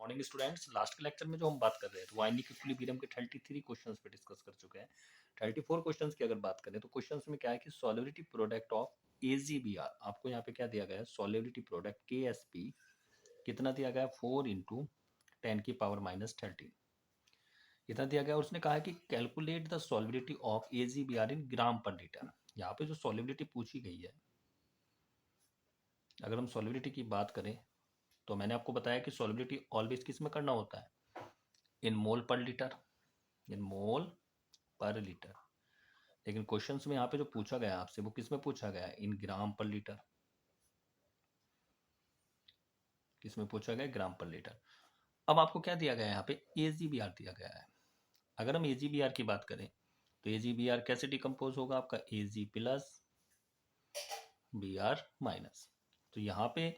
Morning students, last के lecture में जो हम बात कर रहे थे वो आयनिक इक्विलिब्रियम के 33 क्वेश्चंस पे डिस्कस कर चुके हैं। 34 क्वेश्चंस की अगर बात करें तो क्वेश्चंस में क्या है कि सॉल्युबिलिटी प्रोडक्ट ऑफ AgBr, आपको यहाँ पे क्या दिया गया है, सॉल्युबिलिटी प्रोडक्ट KSP कितना दिया गया है, 4 इंटू 10⁻⁻13 इतना दिया गया। और उसने कहा है कि calculate the solubility of AgBr इन ग्राम पर लीटर। यहाँ पे जो सॉल्युबिलिटी पूछी गई है, अगर हम सॉल्युबिलिटी की बात करें तो मैंने आपको बताया कि सॉल्युबिलिटी ऑलवेज किस में करना होता है, इन मोल पर लीटर, इन मोल पर लीटर। लेकिन क्वेश्चंस में यहाँ पे जो पूछा गया आपसे वो किस में पूछा गया है, इन ग्राम पर लीटर। किस में पूछा गया, ग्राम पर लीटर। अब आपको क्या दिया गया है, यहाँ पे AgBr दिया गया है। अगर हम AgBr की बात करें तो AgBr कैसे डिकम्पोज होगा, आपका Ag प्लस Br माइनस। तो यहाँ पे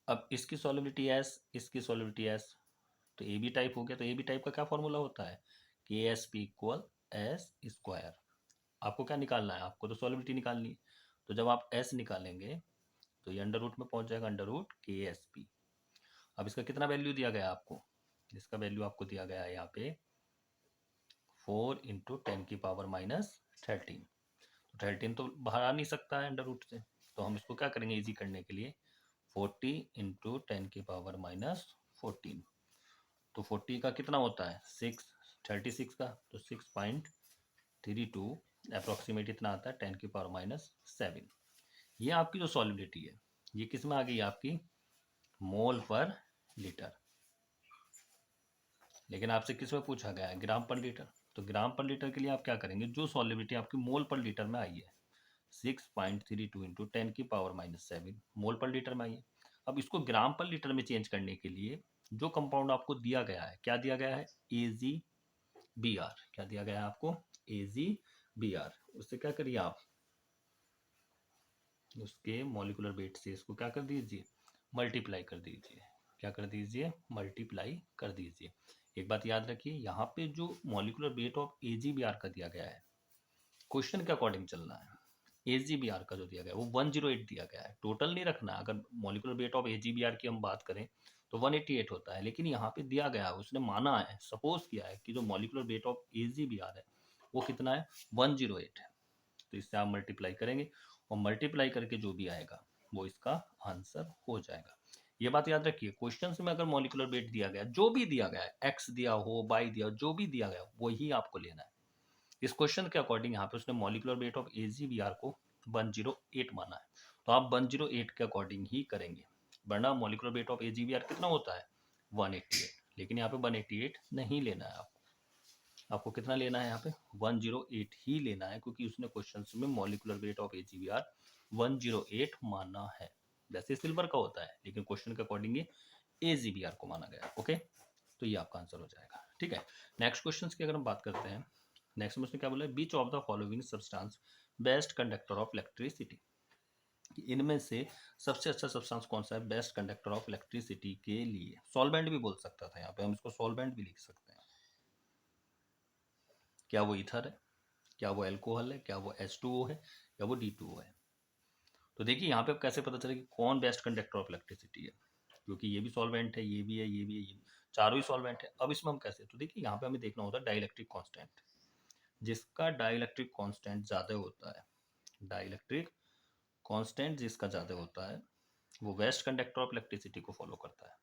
अब इसकी सॉल्युबिलिटी S, इसकी सॉल्युबिलिटी S, तो AB टाइप हो गया। तो AB टाइप का क्या फॉर्मूला होता है, KSP इक्वल S स्क्वायर। आपको क्या निकालना है, आपको तो सॉल्युबिलिटी निकालनी है। तो जब आप S निकालेंगे तो ये अंडर रूट में पहुंच जाएगा, अंडर रूट KSP। अब इसका कितना वैल्यू दिया गया आपको, इसका वैल्यू आपको दिया गया है यहाँ पे 4 इंटू 10⁻⁻13। तो 13 तो बाहर आ नहीं सकता है अंडर रूट से, तो हम इसको क्या करेंगे इजी करने के लिए, 40 इंटू 10⁻⁻14। तो 40 का कितना होता है 6, 36 का तो 6.32 अप्रोक्सीमेट इतना आता है 10⁻⁻7। ये आपकी जो सॉल्युबिलिटी है ये किस में आ गई आपकी, मोल पर लीटर। लेकिन आपसे किस में पूछा गया है, ग्राम पर लीटर। तो ग्राम पर लीटर के लिए आप क्या करेंगे, जो सॉल्युबिलिटी आपकी मोल पर लीटर में आई है 6.32 इंटू 10⁻⁷ मोल पर लीटर में आई है। अब इसको ग्राम पर लीटर में चेंज करने के लिए जो कंपाउंड आपको दिया गया है, क्या दिया गया है, AgBr। क्या दिया गया है आपको, AgBr। उससे क्या करिए आप, उसके मॉलिक्यूलर वेट से इसको क्या कर दीजिए, मल्टीप्लाई कर दीजिए। क्या कर दीजिए, मल्टीप्लाई कर दीजिए। एक बात याद रखिए, यहाँ पे जो मॉलिक्यूलर वेट ऑफ AgBr का दिया गया है, क्वेश्चन के अकॉर्डिंग चलना है। AgBr का जो दिया गया है वो 108 दिया गया है, टोटल नहीं रखना। अगर मॉलिक्यूलर वेट ऑफ AgBr की हम बात करें तो 188 होता है, लेकिन यहाँ पे दिया गया है, उसने माना है, सपोज किया है कि जो मॉलिक्यूलर वेट ऑफ AgBr है वो कितना है, 108 है। तो इससे आप मल्टीप्लाई करेंगे और मल्टीप्लाई करके जो भी आएगा वो इसका आंसर हो जाएगा। ये बात याद रखिए, क्वेश्चंस में अगर मॉलिक्यूलर वेट दिया गया, जो भी दिया गया है, एक्स दिया हो, वाई दिया हो, जो भी दिया गया वही आपको लेना है। इस क्वेश्चन के अकॉर्डिंग यहाँ पे उसने मॉलिक्यूलर वेट ऑफ AgBr को 108 माना है, तो आप 108 के अकॉर्डिंग ही करेंगे। वरना मॉलिक्यूलर वेट ऑफ AgBr कितना होता है, 188। लेकिन यहाँ पे 188 नहीं लेना है आपको। आपको कितना लेना है, यहाँ पे 108 ही लेना है, क्योंकि उसने क्वेश्चन में मॉलिक्यूलर वेट ऑफ AgBr 108 माना है। वैसे सिल्वर का होता है, लेकिन क्वेश्चन के अकॉर्डिंग AgBr को माना गया। ओके, तो ये आपका आंसर हो जाएगा। ठीक है, नेक्स्ट क्वेश्चन की अगर हम बात करते हैं, नेक्स्ट में उसने क्या बोला, which of the following substance best conductor of electricity. इनमें से सबसे अच्छा सब्सटेंस कौन सा है बेस्ट कंडक्टर ऑफ इलेक्ट्रिसिटी के लिए। सॉल्वेंट भी बोल सकता था, यहाँ पे हम इसको सॉल्वेंट भी लिख सकते हैं। क्या वो ईथर है, क्या वो एल्कोहल है, क्या वो H2O है, या वो D2O है। तो देखिए यहाँ पे कैसे पता चले कि कौन बेस्ट कंडक्टर ऑफ इलेक्ट्रिसिटी है, क्योंकि ये भी सॉल्वेंट है, ये भी है, ये भी है, ये भी, चारों ही सॉल्वेंट है। अब इसमें हम कैसे, तो देखिए यहाँ पे हमें देखना होता है डाइलेक्ट्रिक कांस्टेंट। जिसका डाइलेक्ट्रिक कांस्टेंट ज़्यादा होता है, डाइलेक्ट्रिक कांस्टेंट जिसका ज़्यादा होता है वो बेस्ट कंडक्टर ऑफ इलेक्ट्रिसिटी को फॉलो करता है।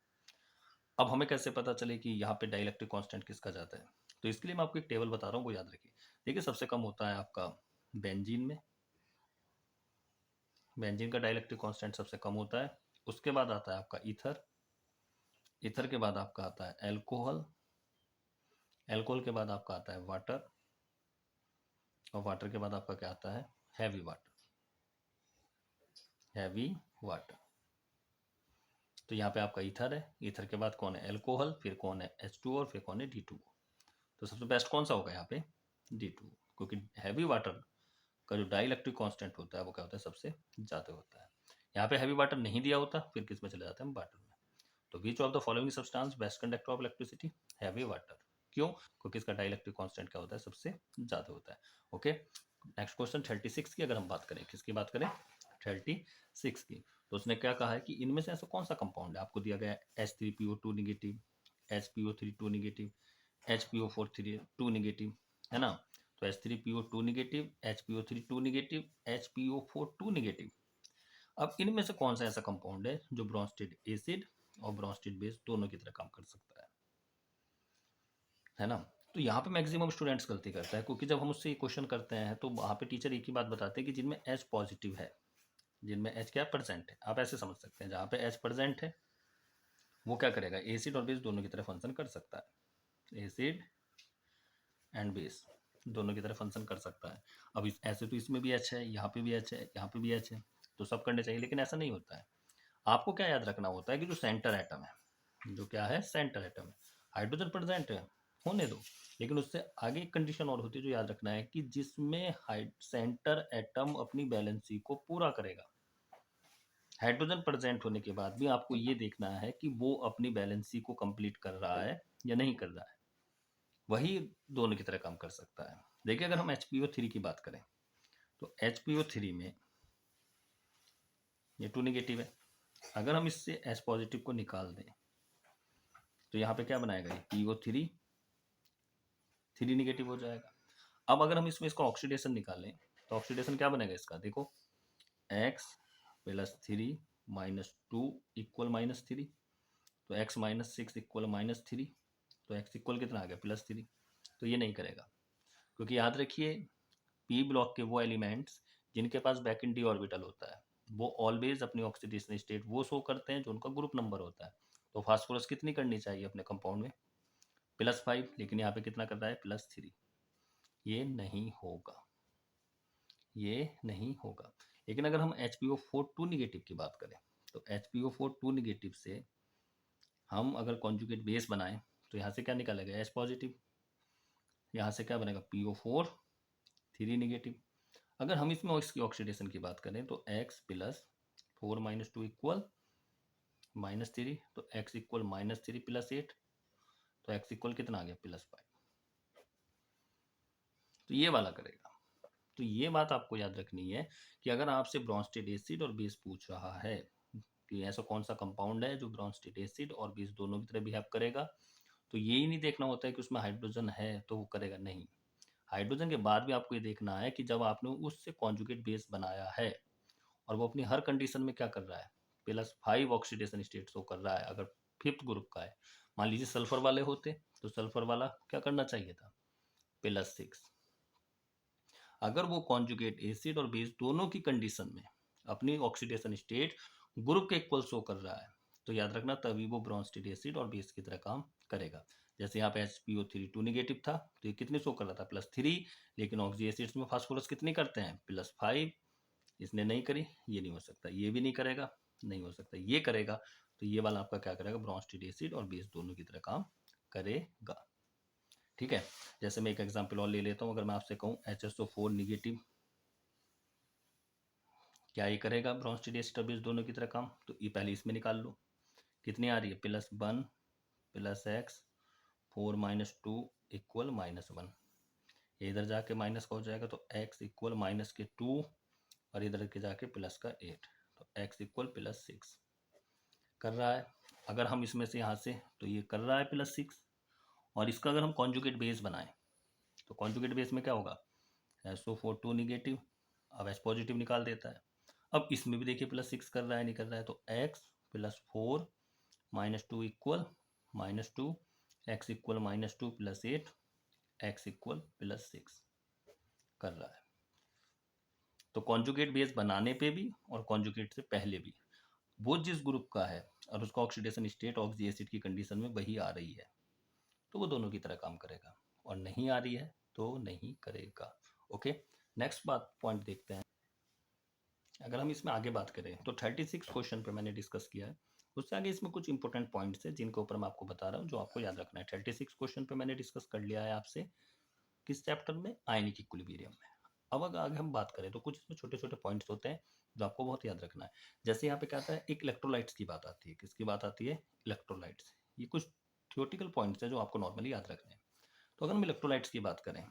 अब हमें कैसे पता चले कि यहाँ पे डाइलेक्ट्रिक कांस्टेंट किसका ज़्यादा है, तो इसके लिए मैं आपको एक टेबल बता रहा हूँ, वो याद रखिए। देखिए सबसे कम होता है आपका बेंजीन में, बेंजीन का डाइलेक्ट्रिक कांस्टेंट सबसे कम होता है। उसके बाद आता है आपका ईथर, ईथर के बाद आपका आता है एल्कोहल, एल्कोहल के बाद आपका आता है वाटर, और वाटर के बाद आपका क्या आता है, हैवी वाटर, हैवी वाटर। तो यहाँ पे आपका ईथर है, ईथर के बाद कौन है, एल्कोहल, फिर कौन है H2O, और फिर कौन है D2O। तो सबसे बेस्ट कौन सा होगा यहाँ पे, D2O, क्योंकि हैवी वाटर का जो डाइलेक्ट्रिक कांस्टेंट होता है वो क्या होता है, सबसे ज़्यादा होता है। यहाँ पे हैवी वाटर नहीं दिया होता, फिर किस में चले जाते हैं, वाटर में। तो which of the following substance best conductor of electricity, heavy water. क्यों, क्योंकि इसका डाइलेक्ट्रिक कांस्टेंट क्या होता है, सबसे ज़्यादा होता है। ओके, नेक्स्ट क्वेश्चन 36 की अगर हम बात करें, किसकी बात करें, 36 की। तो उसने क्या कहा है कि इनमें से ऐसा कौन सा कंपाउंड है, आपको दिया गया है H3PO2 negative, HPO3 2 negative, HPO4 2 negative, है ना। तो H3PO2 negative, HPO3 2 negative, HPO4 2 negative. अब इनमें से कौन सा ऐसा कंपाउंड है जो ब्रोंस्टेड एसिड और ब्रोंस्टेड बेस दोनों की तरह काम कर सकता है ना। तो यहाँ पे मैक्सिमम स्टूडेंट्स गलती करता है, क्योंकि जब हम उससे ये क्वेश्चन करते हैं तो वहाँ पे टीचर एक ही बात बताते हैं कि जिनमें H पॉजिटिव है, जिनमें H क्या प्रेजेंट है, आप ऐसे समझ सकते हैं, जहाँ पे H प्रेजेंट है वो क्या करेगा, एसिड और बेस दोनों की तरह फंक्शन कर सकता है, एसिड एंड बेस दोनों की तरह फंक्शन कर सकता है। अब ऐसे तो इसमें भी H है, यहाँ पे भी H है, यहाँ पे भी H है, तो सब करने चाहिए, लेकिन ऐसा नहीं होता है। आपको क्या याद रखना होता है कि जो सेंटर एटम है, जो क्या है सेंटर एटम है, हाइड्रोजन प्रेजेंट है, होने दो, लेकिन उससे आगे एक कंडीशन और होती है जो याद रखना है कि जिसमें सेंटर एटम अपनी बैलेंसी को पूरा करेगा। हाइड्रोजन प्रेजेंट होने के बाद भी आपको ये देखना है कि वो अपनी बैलेंसी को कंप्लीट कर रहा है या नहीं कर रहा है, वही दोनों की तरह काम कर सकता है। देखिए अगर हम HPO3 की बात करें तो HPO3 में ये 2 निगेटिव है, अगर हम इससे H पॉजिटिव को निकाल दें तो यहाँ पे क्या बनाएगा, ये PO3 3 निगेटिव हो जाएगा। अब अगर हम इसमें इसका ऑक्सीडेशन निकालें तो ऑक्सीडेशन क्या बनेगा इसका, देखो x plus 3 minus 2 equal minus 3, तो x माइनस 6 इक्वल माइनस 3, तो x इक्वल कितना आ गया प्लस 3। तो ये नहीं करेगा, क्योंकि याद रखिए पी ब्लॉक के वो एलिमेंट्स जिनके पास बैक इन डी ऑर्बिटल होता है वो ऑलवेज अपनी ऑक्सीडेशन स्टेट वो शो करते हैं जो उनका ग्रुप नंबर होता है। तो फास्फोरस कितनी करनी चाहिए अपने कंपाउंड में, +5, लेकिन यहाँ पे कितना कर रहा है +3, ये नहीं होगा, ये नहीं होगा। लेकिन अगर हम HPO4 2 निगेटिव की बात करें तो HPO4 2 निगेटिव से हम अगर कॉन्जुगेट बेस बनाएं तो यहाँ से क्या निकालेगा H पॉजिटिव, यहाँ से क्या बनेगा PO4 3 निगेटिव। अगर हम इसमें इसकी ऑक्सीडेशन की बात करें तो x प्लस 4 माइनस 2 इक्वल -3, तो x इक्वल -3 प्लस 8, तो x इक्वल कितना आ गया +5, तो ये वाला करेगा। तो ये बात आपको याद रखनी है कि अगर आपसे ब्रोंस्टेड एसिड और बेस पूछ रहा है कि ऐसा कौन सा कंपाउंड है जो ब्रोंस्टेड एसिड और बेस दोनों की तरह बिहेव करेगा, तो ये ही नहीं देखना होता है कि उसमें हाइड्रोजन है तो वो करेगा, नहीं। हाइड्रोजन के बाद भी आपको ये देखना है कि जब आपने उससे कॉन्जुगेट बेस बनाया है और वो अपनी हर कंडीशन में क्या कर रहा है, +5 ऑक्सीडेशन स्टेट शो कर रहा है। अगर फिफ्थ ग्रुप का है, मान लीजिए सल्फर वाले होते तो सल्फर वाला क्या करना चाहिए था +6। अगर वो कॉन्जुगेट एसिड और बेस दोनों की कंडीशन में अपनी ऑक्सीडेशन स्टेट ग्रुप के इक्वल शो कर रहा है तो याद रखना तभी वो ब्रोंस्टेड एसिड और बेस की तरह काम करेगा। जैसे यहाँ पे HPO3 2 निगेटिव था तो ये कितने शो कर रहा था +3, लेकिन ऑक्सी एसिड्स में फास्फोरस कितनी करते हैं +5, इसने नहीं करी, ये नहीं हो सकता, ये भी नहीं करेगा, नहीं हो सकता, ये करेगा, तो ये वाला आपका क्या करेगा ब्रोंस्टेड एसिड और बेस दोनों की तरह काम करेगा। ठीक है, जैसे मैं एक एग्जांपल और ले लेता हूँ, अगर मैं आपसे कहूँ HSO4 निगेटिव, क्या ये करेगा ब्रोंस्टेड एसिड और बेस दोनों की तरह काम, तो ये पहले इसमें निकाल लो, कितनी आ रही है +1 प्लस x 4 माइनस 2 इक्वल -1, ये इधर जाके माइनस का हो जाएगा तो x इक्वल माइनस के 2 और इधर के जाके प्लस का 8, तो x इक्वल +6 कर रहा है। अगर हम इसमें से यहाँ से तो ये कर रहा है +6, और इसका अगर हम कॉन्जुगेट बेस बनाएं तो कॉन्जुगेट बेस में क्या होगा SO4 2 निगेटिव, अब H पॉजिटिव निकाल देता है। अब इसमें भी देखिए +6 कर रहा है, नहीं कर रहा है, तो x plus 4 minus 2 equal -2, x equal -2 plus 8, x equal +6 कर रहा है। तो कॉन्जुगेट बेस बनाने पे भी और कॉन्जुगेट से पहले भी वो जिस ग्रुप का है और उसका ऑक्सीडेशन स्टेट ऑक्सी एसिड की कंडीशन में वही आ रही है तो वो दोनों की तरह काम करेगा, और नहीं आ रही है तो नहीं करेगा। ओके, नेक्स्ट बात पॉइंट देखते हैं। अगर हम इसमें आगे बात करें तो 36 क्वेश्चन पे मैंने डिस्कस किया है, उससे आगे इसमें कुछ इंपॉर्टेंट पॉइंट्स है जिनके ऊपर मैं आपको बता रहा हूँ जो आपको याद रखना है। 36 क्वेश्चन पे मैंने डिस्कस कर लिया है आपसे, किस चैप्टर में, आयनिक इक्विलिब्रियम में। अब अगर आगे हम बात करें तो कुछ इसमें छोटे छोटे पॉइंट्स होते हैं जो आपको बहुत याद रखना है। जैसे यहाँ पे क्या आता है, एक इलेक्ट्रोलाइट्स की बात आती है, किसकी बात आती है, इलेक्ट्रोलाइट्स। ये कुछ थियोटिकल पॉइंट्स है जो आपको नॉर्मली याद रखने हैं। तो अगर हम इलेक्ट्रोलाइट्स की बात करें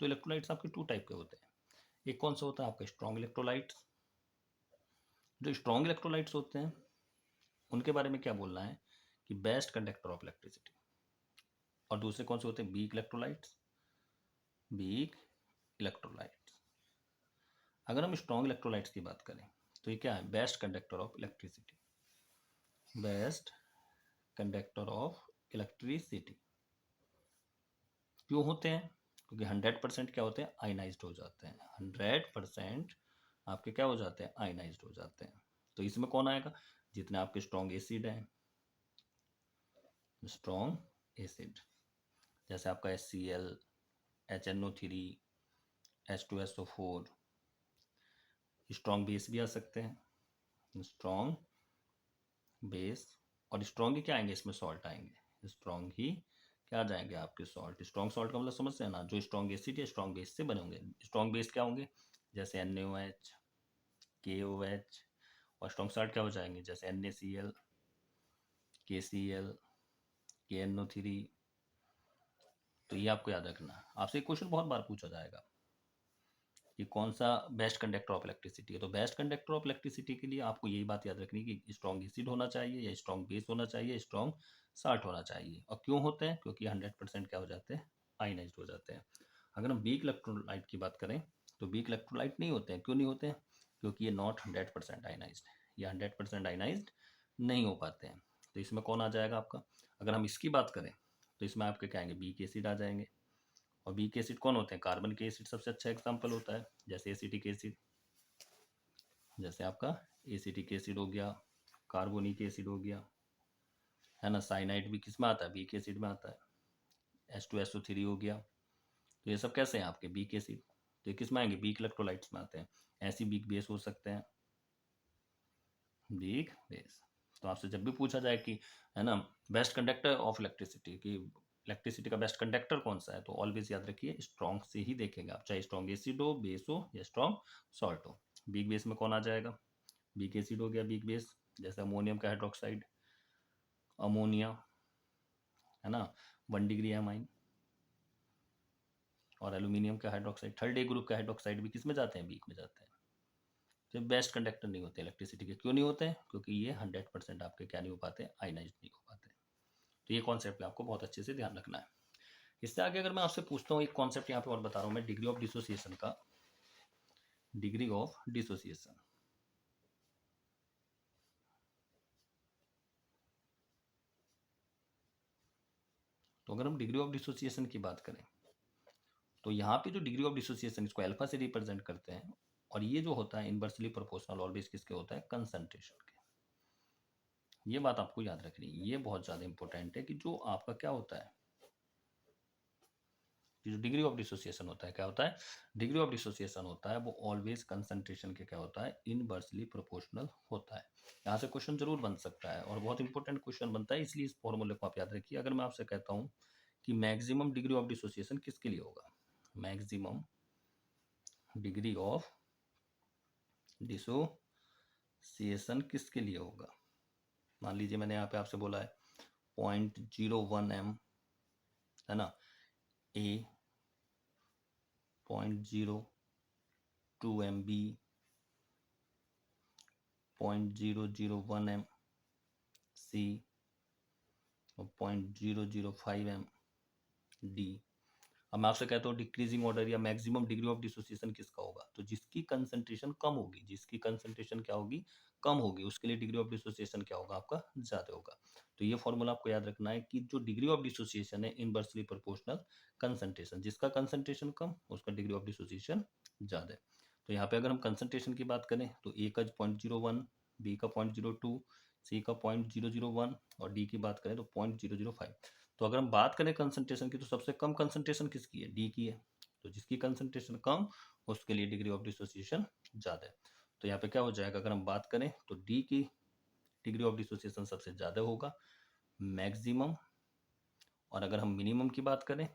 तो इलेक्ट्रोलाइट्स आपके 2 टाइप के होते हैं। एक कौन सा होता है आपका स्ट्रॉन्ग इलेक्ट्रोलाइट्स, जो स्ट्रॉन्ग इलेक्ट्रोलाइट्स होते हैं उनके बारे में क्या बोलना है कि बेस्ट कंडक्टर ऑफ इलेक्ट्रिसिटी, और दूसरे कौन से होते हैं? Weak electrolytes, weak electrolytes. अगर हम स्ट्रॉन्ग इलेक्ट्रोलाइट्स की बात करें तो ये क्या है? Best conductor of electricity, best conductor of electricity. क्यों होते हैं? क्योंकि 100% क्या होते हैं? आयनाइज्ड हो जाते हैं। 100% आपके क्या हो जाते हैं? आयनाइज्ड हो जाते हैं। तो इसमें कौन आएगा? जितने आपके स्ट्रॉन्ग एसिड हैं, स्ट्रॉन्ग एसिड, जैसे आपका HCl, HNO3, H2SO4, strong base भी आ सकते हैं, स्ट्रॉन्ग बेस। और स्ट्रॉन्ग ही क्या आएंगे? इसमें सॉल्ट आएंगे, स्ट्रॉन्ग ही क्या आ जाएंगे? आपके सॉल्ट। स्ट्रॉन्ग सॉल्ट का मतलब समझते हैं ना, जो स्ट्रॉन्ग एसिड या स्ट्रॉन्ग बेस से बने होंगे। स्ट्रॉन्ग बेस क्या होंगे? जैसे NaOH, KOH। और स्ट्रॉन्ग सॉल्ट क्या हो जाएंगे? जैसे NaCl, KCl, KNO3। तो ये आपको याद रखना। आपसे क्वेश्चन बहुत बार पूछा जाएगा कि कौन सा बेस्ट कंडक्टर ऑफ इलेक्ट्रिसिटी है। तो बेस्ट कंडक्टर ऑफ इलेक्ट्रिसिटी के लिए आपको यही बात याद रखनी है कि स्ट्रॉन्ग एसिड होना चाहिए, या स्ट्रॉन्ग बेस होना चाहिए, स्ट्रॉन्ग साल्ट होना चाहिए। और क्यों होते हैं? क्योंकि 100% क्या हो जाते हैं? आयनाइज्ड हो जाते हैं। अगर हम वीक इलेक्ट्रोलाइट की बात करें तो वीक इलेक्ट्रोलाइट नहीं होते हैं। क्यों नहीं होते हैं? क्योंकि ये नॉट 100% आयनाइज्ड, ये 100% आयनाइज्ड नहीं हो पाते हैं। तो इसमें कौन आ जाएगा आपका? अगर हम इसकी बात करें तो इसमें आपके क्या आएंगे? वीक एसिड आ जाएंगे। और वीक एसिड कौन होते हैं? कार्बन के एसिड सबसे अच्छा एग्जाम्पल होता है, जैसे एसिटिक एसिड, जैसे आपका एसिटिक एसिड हो गया, कार्बोनिक एसिड हो गया, है ना। साइनाइड भी किस में आता है? वीक एसिड में आता है। H2SO3 हो गया। तो ये सब कैसे हैं? आपके वीक एसिड। तो ये किस में आएंगे? वीक इलेक्ट्रोलाइट्स में आते हैं। ऐसी वीक बेस हो सकते हैं, वीक बेस। तो आपसे जब भी पूछा जाए कि, है ना, बेस्ट कंडक्टर ऑफ इलेक्ट्रिसिटी, कि इलेक्ट्रिसिटी का बेस्ट कंडक्टर कौन सा है, तो ऑलवेज याद रखिए स्ट्रॉन्ग से ही देखेंगे आप, चाहे स्ट्रॉन्ग एसिड हो, बेस हो, या स्ट्रॉन्ग सॉल्ट हो। वीक बेस में कौन आ जाएगा? वीक एसिड हो गया वीक बेस, जैसे अमोनियम का हाइड्रोक्साइड, अमोनिया, है ना, 1 डिग्री एमाइन। और एल्यूमिनियम का हाइड्रोक्साइड, थर्ड ए ग्रुप का हाइड्रोक्साइड भी किस में जाते हैं? वीक में जाते हैं। तो बेस्ट कंडक्टर नहीं होते इलेक्ट्रिसिटी के। क्यों नहीं होते हैं? क्योंकि ये 100% आपके क्या नहीं हो पाते? आयनाइज नहीं हो पाते। तो ये कॉन्सेप्ट आपको बहुत अच्छे से ध्यान रखना है। इससे आगे अगर मैं आपसे पूछता हूँ एक कॉन्सेप्ट यहाँ पे और बता रहा हूँ मैं, डिग्री ऑफ डिसोसिएशन का, डिग्री ऑफ डिसोसिएशन। तो अगर हम डिग्री ऑफ डिसोसिएशन की बात करें तो यहाँ पे जो डिग्री ऑफ डिसोसिएशन, इसको अल्फा से रिप्रेजेंट करते हैं। और ये जो होता है इनवर्सली प्रोपोर्शनल ऑलवेज किसके होता है? कंसंट्रेशन के। ये बात आपको याद रखनी है, ये बहुत ज़्यादा इंपॉर्टेंट है कि जो आपका क्या होता है, कि जो डिग्री ऑफ डिसोसिएशन होता है, क्या होता है? डिग्री ऑफ डिसोसिएशन होता है वो ऑलवेज कंसंट्रेशन के क्या होता है? इनवर्सली प्रोपोर्शनल होता है। यहाँ से क्वेश्चन जरूर बन सकता है और बहुत इंपॉर्टेंट क्वेश्चन बनता है, इसलिए इस फॉर्मूले को आप याद रखिए। अगर मैं आपसे कहता हूँ कि मैक्सिमम डिग्री ऑफ डिसोसिएशन किसके लिए होगा? मैक्सिमम डिग्री ऑफ डिसोसिएशन किसके लिए होगा? मान लीजिए मैंने यहाँ पे आपसे बोला है 0.01 m, है ना, A, 0.02 MB, 0.001 m C, और 0.005 m D। अब मैं आपसे कहता हूँ डिक्रीजिंग ऑर्डर या मैक्सिमम डिग्री ऑफ डिसोसिएशन किसका होगा? तो जिसकी कंसंट्रेशन कम होगी, जिसकी कंसंट्रेशन क्या होगी? कम होगी, उसके लिए डिग्री ऑफ डिसोसिएशन क्या होगा? आपका ज़्यादा होगा। तो ये फॉर्मूला आपको याद रखना है कि जो डिग्री ऑफ डिसोसिएशन है इनवर्सली प्रोपोर्शनल कंसंट्रेशन, जिसका कंसंट्रेशन कम उसका डिग्री ऑफ डिसोसिएशन ज़्यादा है। तो यहाँ पे अगर हम कंसंट्रेशन की बात करें तो ए का 0.01, बी का 0.02, सी का 0.001 और डी की बात करें तो 0.005। तो अगर हम बात करें कंसंट्रेशन की तो सबसे कम कंसंट्रेशन किसकी है? डी की है। तो जिसकी कंसंट्रेशन कम उसके लिए डिग्री ऑफ डिसोसिएशन ज़्यादा है। तो यहाँ पे क्या हो जाएगा? अगर हम बात करें तो डी की डिग्री ऑफ डिसोसिएशन सबसे ज़्यादा होगा, मैक्सिमम। और अगर हम मिनिमम की बात करें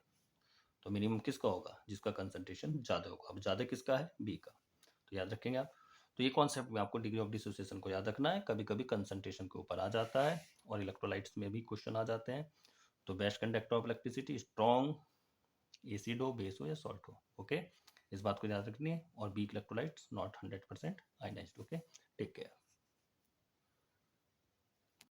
तो मिनिमम किसका होगा? जिसका कंसंट्रेशन ज़्यादा होगा। अब ज़्यादा किसका है? बी का। तो याद रखेंगे आप। तो ये कॉन्सेप्ट में आपको डिग्री ऑफ डिसोसिएशन को याद रखना है। कभी कभी कंसंट्रेशन के ऊपर आ जाता है और इलेक्ट्रोलाइट्स में भी क्वेश्चन आ जाते हैं। तो best conductor of electricity strong acid हो, बेस हो या सॉल्ट हो। ओके, इस बात को याद रखनी है। और weak electrolytes not 100% ionized. Okay, take care.